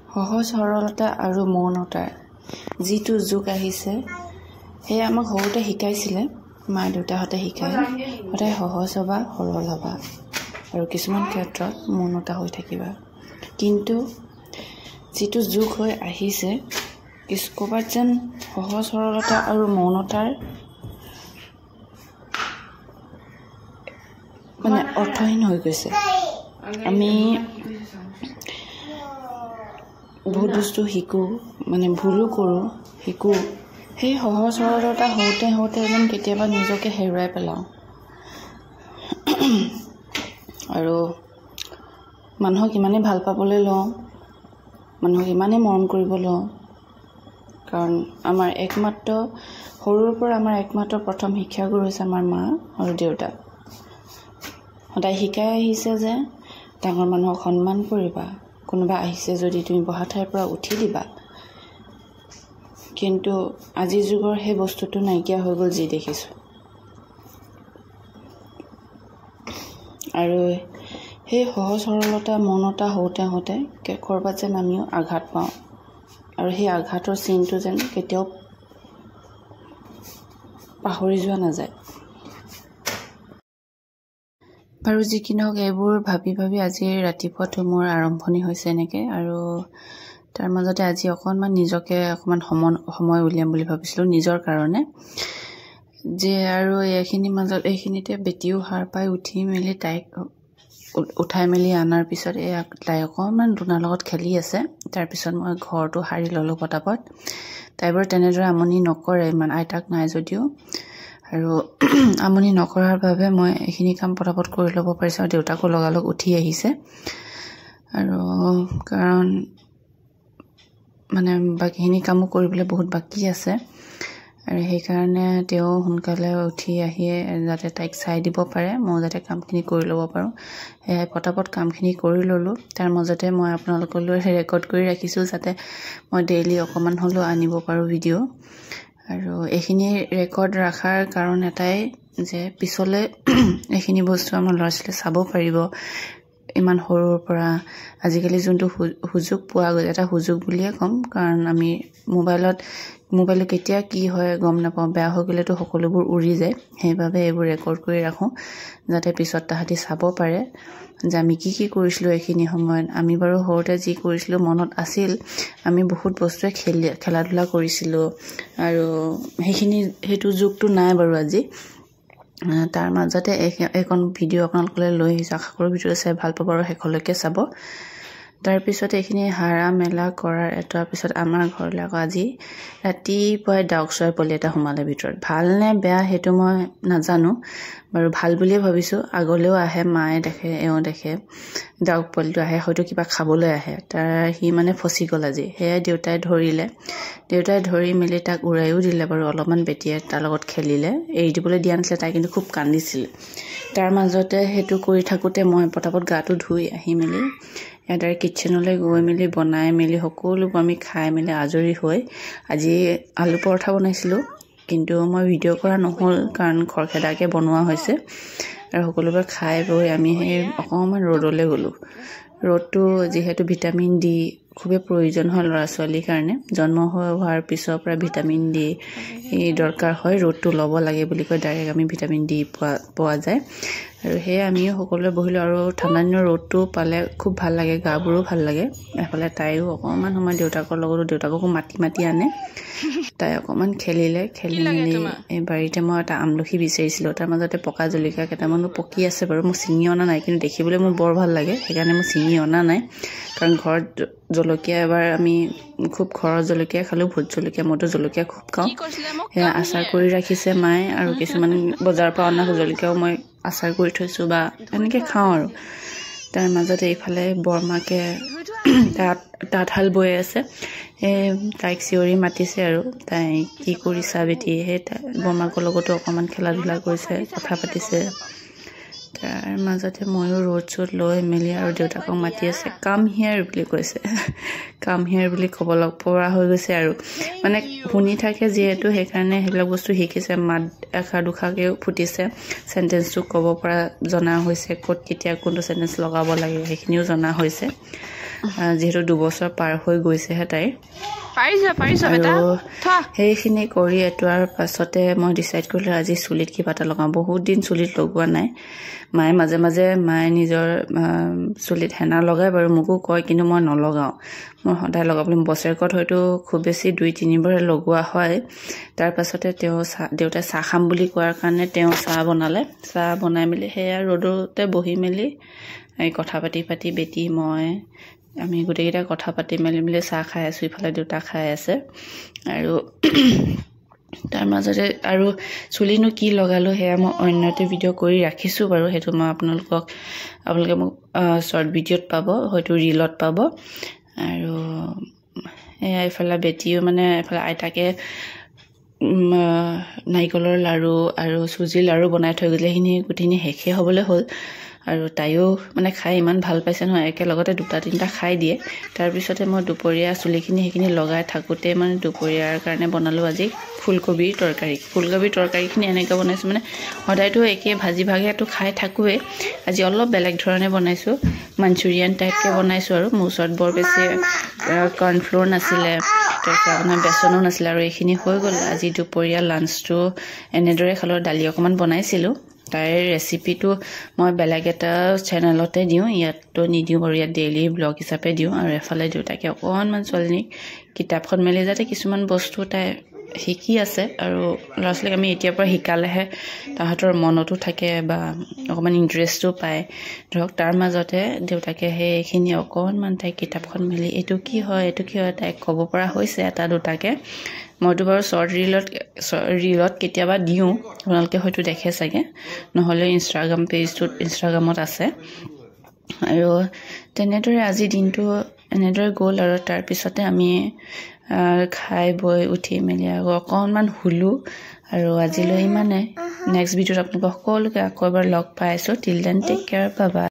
সহজ সৰলতা আৰু মৌনতাৰ যিটো যুগ আহিছে সেয়া আমাক সৰুতে শিকাইছিলে মা দেউতাহঁতে শিকায় সদায় সহজ হ'বা সৰল হ'বা আৰু কিছুমান ক্ষেত্ৰত মৌনতা হৈ থাকিবা কিন্তু যিটো যুগ হৈ আহিছে ক'ৰবাত যেন সহজ সৰলতা আৰু মৌনতাৰ মানে অৰ্থহীন হৈ গৈছে আমি বহুত বস্তু শিকোঁ মানে ভুলো কৰোঁ শিকোঁ সেই সহজ সৰলতা হওঁতে যেন কেতিয়াবা নিজকে হেৰুৱাই পেলাওঁ আৰু মানুহক ইমানেই ভাল পাবলৈ লওঁ মানুহক ইমানেই মৰম কৰিব লওঁ কাৰণ আমাৰ সৰুৰ পৰা আমাৰ একমাত্ৰ প্ৰথম শিক্ষাগুৰু হৈছে আমাৰ মা আৰু দেউতা সদায় শিকাই আহিছে যে ডাঙৰ মানুহক সন্মান কৰিবা কোনোবা আহিছে যদি তুমি বহা ঠাইৰ পৰা উঠি দিবা কিন্তু আজিৰ যুগৰ সেই বস্তুটো নাইকিয়া হৈ গ'ল যি দেখিছোঁ আৰু সেই সহজ সৰলতা মৌনতা হওঁতে ক'ৰবাত যেন আমিও আঘাত পাওঁ আৰু সেই আঘাতৰ চিনটো যেন কেতিয়াও পাহৰি যোৱা নাযায় বাৰু যি কি নহওক এইবোৰ ভাবি আজিৰ ৰাতিপুৱাটো মোৰ আৰম্ভণি হৈছে এনেকৈ আৰু তাৰ মাজতে আজি অকণমান নিজকে সময় উলিয়াম বুলি ভাবিছিলোঁ নিজৰ কাৰণে যে আৰু এইখিনিতে বেটিও সাৰ পাই উঠি মেলি তাইক উঠাই মেলি অনাৰ পিছত তাই অকণমান দুনাৰ লগত খেলি আছে তাৰপিছত মই ঘৰটো সাৰি ল'লোঁ পটাপট তাই বাৰু তেনেদৰে আমনি নকৰে ইমান আইতাক নাই যদিও আৰু আমনি নকৰাৰ বাবে মই এইখিনি কাম পটাপট কৰি ল'ব পাৰিছোঁ আৰু দেউতাকো লগালগ উঠি আহিছে আৰু কাৰণ মানে বাকীখিনি কামো কৰিবলৈ বহুত বাকী আছে আৰু সেইকাৰণে তেওঁ সোনকালে উঠি আহিয়ে যাতে তাইক চাই দিব পাৰে মই যাতে কামখিনি কৰি ল'ব পাৰোঁ সেয়াই পটাপট কামখিনি কৰি ল'লোঁ তাৰ মাজতে মই আপোনালোকলৈ ৰেকৰ্ড কৰি ৰাখিছোঁ যাতে মই ডেইলি অকণমান হ'লেও আনিব পাৰোঁ ভিডিঅ' আৰু এইখিনি ৰেকৰ্ড ৰখাৰ কাৰণ এটাই যে পিছলৈ এইখিনি বস্তু আমাৰ ল'ৰা ছোৱালীয়ে চাব পাৰিব ইমান সৰুৰ পৰা আজিকালি যোনটো সুযোগ পোৱা গ'ল এটা সুযোগ বুলিয়ে ক'ম কাৰণ আমি মোবাইলত কেতিয়া কি হয় গম নাপাওঁ বেয়া হৈ গ'লেতো সকলোবোৰ উৰি যায় সেইবাবে এইবোৰ ৰেকৰ্ড কৰি ৰাখোঁ যাতে পিছত তাহাঁতি চাব পাৰে যে আমি কি কৰিছিলোঁ এইখিনি সময়ত আমি বাৰু সৰুতে যি কৰিছিলোঁ মনত আছিল আমি বহুত বস্তুৱে খেলা ধূলা কৰিছিলোঁ আৰু সেইটো যুগটো নাই বাৰু আজি তাৰ মাজতে এইখন ভিডিঅ' আপোনালোকলৈ লৈ আহিছোঁ আশা কৰোঁ ভিডিঅ'টো চাই ভাল পাব আৰু শেষলৈকে চাব তাৰপিছত এইখিনি হাৰা মেলা কৰাৰ এটাৰ পিছত আমাৰ ঘৰলৈ আকৌ আজি ৰাতিপুৱাই ডাউক চৰাই পোৱালি এটা সোমালে ভিতৰত ভাল নে বেয়া সেইটো মই নাজানো বাৰু ভাল বুলিয়ে ভাবিছোঁ আগলৈও আহে মায়ে দেখে এওঁ দেখে ডাউক পোৱালিটো আহে হয়তো কিবা খাবলৈ আহে সি মানে ফচি গ'ল আজি সেয়াই দেউতাই ধৰি মেলি তাক উৰাইও দিলে বাৰু অলপমান বেটিয়ে তাৰ লগত খেলিলে এৰি দিবলৈ দিয়া নাছিলে তাই কিন্তু খুব কান্দিছিল তাৰ মাজতে সেইটো কৰি থাকোঁতে মই পটাপট গাটো ধুই আহি মেলি ইয়াৰ কিটচেনলৈ গৈ মেলি বনাই মেলি সকলোবোৰ আমি খাই মেলি আজৰি হৈ আজি আলু পৰঠা বনাইছিলোঁ কিন্তু মই ভিডিঅ' কৰা নহ'ল কাৰণ খৰখেদাকৈ বনোৱা হৈছে আৰু সকলোবোৰ খাই বৈ আমি সেই অকণমান ৰ'দলৈ গ'লোঁ ৰ'দটো যিহেতু ভিটামিন ডি খুবেই প্ৰয়োজন হয় ল'ৰা ছোৱালীৰ কাৰণে জন্ম হোৱাৰ পিছৰ পৰা ভিটামিন ডি দৰকাৰ হয় ৰ'দটো ল'ব লাগে বুলি কৈ ডাইৰেক্ট আমি ভিটামিন ডি পোৱা যায় আৰু সেয়ে আমিও সকলোৱে বহিলোঁ আৰু ঠাণ্ডা দিনৰ ৰ'দটো পালে খুব ভাল লাগে গাবোৰো ভাল লাগে এফালে তাইও অকণমান সময় দেউতাককো মাতি আনে তাই অকণমান খেলি মেলি এই বাৰীতে মই এটা আমলখি বিচাৰিছিলোঁ তাৰ মাজতে পকা জলকীয়া কেইটামানো পকি আছে বাৰু মই ছিঙি অনা নাই কিন্তু দেখিবলৈ মোৰ বৰ ভাল লাগে সেইকাৰণে মই ছিঙি অনা নাই কাৰণ ঘৰত জলকীয়া এবাৰ আমি খুব ঘৰৰ জলকীয়া খালোঁ ভোট জলকীয়া মইতো জলকীয়া খুব খাওঁ সেয়া আচাৰ কৰি ৰাখিছে মায়ে আৰু কিছুমান বজাৰৰ পৰা অনা জলকীয়াও মই আচাৰ কৰি থৈছোঁ বা এনেকৈ খাওঁ আৰু তাৰ মাজতে এইফালে বৰমাকে তাঁতশাল বৈ আছে তাইক চিঞৰি মাতিছে আৰু তাই কি কৰিছা বেটি সেই বৰমাকৰ লগতো অকণমান খেলা ধূলা কৰিছে কথা পাতিছে তাৰ মাজতে ময়ো ৰ'দ লৈ মেলি আৰু দেউতাকক মাতি আছে কাম হিয়াৰ বুলি কৈছে কাম হিয়াৰ বুলি ক'ব পৰা হৈ গৈছে আৰু মানে শুনি থাকে যিহেতু সেইকাৰণে সেইবিলাক বস্তু শিকিছে মাত এষাৰ দুষাৰকৈও ফুটিছে চেণ্টেঞ্চটো ক'ব পৰা জনা হৈছে ক'ত কেতিয়া কোনটো চেণ্টেঞ্চ লগাব লাগে সেইখিনিও জনা হৈছে যিহেতু 2 বছৰ পাৰ হৈ গৈছেহে তাইৰ আৰু সেইখিনি কৰি এটোৱাৰ পাছতে মই ডিচাইড কৰিলোঁ আজি চুলিত কিবা এটা লগাওঁ বহুত দিন চুলিত লগোৱা নাই মায়ে মাজে মাজে মায়ে নিজৰ চুলিত হেনা লগায় বাৰু মোকো কয় কিন্তু মই নলগাওঁ মই সদায় লগাবলৈ বছৰেকত হয়তো খুব বেছি 2-3 বাৰ লগোৱা হয় তাৰ পাছতে দেউতাই চাহ খাম বুলি কোৱাৰ কাৰণে তেওঁ চাহ বনালে চাহ বনাই মেলি সেয়া ৰ'দতে বহি মেলি কথা পাতি বেটি মই আমি গোটেইকেইটা কথা পাতি মেলি চাহ খাই আছোঁ ইফালে দেউতা খাই আছে আৰু তাৰ মাজতে আৰু চুলিনো কি লগালোঁ সেয়া মই অন্যতে ভিডিঅ' কৰি ৰাখিছোঁ বাৰু সেইটো মই আপোনালোকে মোক শ্বৰ্ট ভিডিঅ'ত পাব হয়তো ৰীলত পাব আৰু এয়া এইফালে বেটিও মানে এইফালে আইতাকে নাৰিকলৰ লাড়ু আৰু চুজিৰ লাড়ু বনাই থৈ গ'লে সেইখিনি গোটেইখিনি শেষে হ'বলৈ হ'ল আৰু তাইও মানে খাই ইমান ভাল পাইছে নহয় একেলগতে 2-3টা খাই দিয়ে তাৰপিছতে মই দুপৰীয়া চুলিখিনি সেইখিনি লগাই থাকোঁতে মানে দুপৰীয়াৰ কাৰণে বনালোঁ আজি ফুলকবিৰ তৰকাৰীখিনি এনেকৈ বনাইছোঁ মানে সদায়তো একে ভাজি ভাগেটো খাই থাকোঁৱেই আজি অলপ বেলেগ ধৰণে বনাইছোঁ মাঞ্চুৰিয়ান টাইপকৈ বনাইছোঁ আৰু মোৰ ওচৰত বৰ বেছি কৰ্ণফ্ল'ৰ নাছিলে তাৰপিছত আপোনাৰ বেচনো নাছিলে আৰু এইখিনি হৈ গ'ল আজি দুপৰীয়া লাঞ্চটো এনেদৰে খালোঁ দালি অকণমান বনাইছিলোঁ তাইৰ ৰেচিপিটো মই বেলেগ এটা চেনেলতে দিওঁ ইয়াততো নিদিওঁ বাৰু ইয়াত ডেইলি ব্লগ হিচাপে দিওঁ আৰু এফালে দেউতাকে অকণমান ছোৱালীজনীক কিতাপখন মেলি যাতে কিছুমান বস্তু তাই শিকি আছে আৰু ল'ৰা ছোৱালীক আমি এতিয়াৰ পৰা শিকালেহে তাহাঁতৰ মনতো থাকে বা অকণমান ইণ্টাৰেষ্টো পায় ধৰক তাৰ মাজতে দেউতাকে সেইখিনি অকণমান তাই কিতাপখন মেলি এইটো কি হয় তাইক ক'ব পৰা হৈছে 1-2টাকৈ মইতো বাৰু শ্বৰ্ট ৰীলত কেতিয়াবা দিওঁ আপোনালোকে হয়তো দেখে চাগে নহ'লে ইনষ্টাগ্ৰামত আছে আৰু তেনেদৰে আজিৰ দিনটো এনেদৰে গ'ল আৰু তাৰপিছতে আমি খাই বৈ উঠি মেলি আকৌ অকণমান শুলোঁ আৰু আজিলৈ ইমানে নেক্সট ভিডিঅ'ত আপোনালোকক সকলোকে আকৌ এবাৰ লগ পাই আছোঁ till then take care bye বাই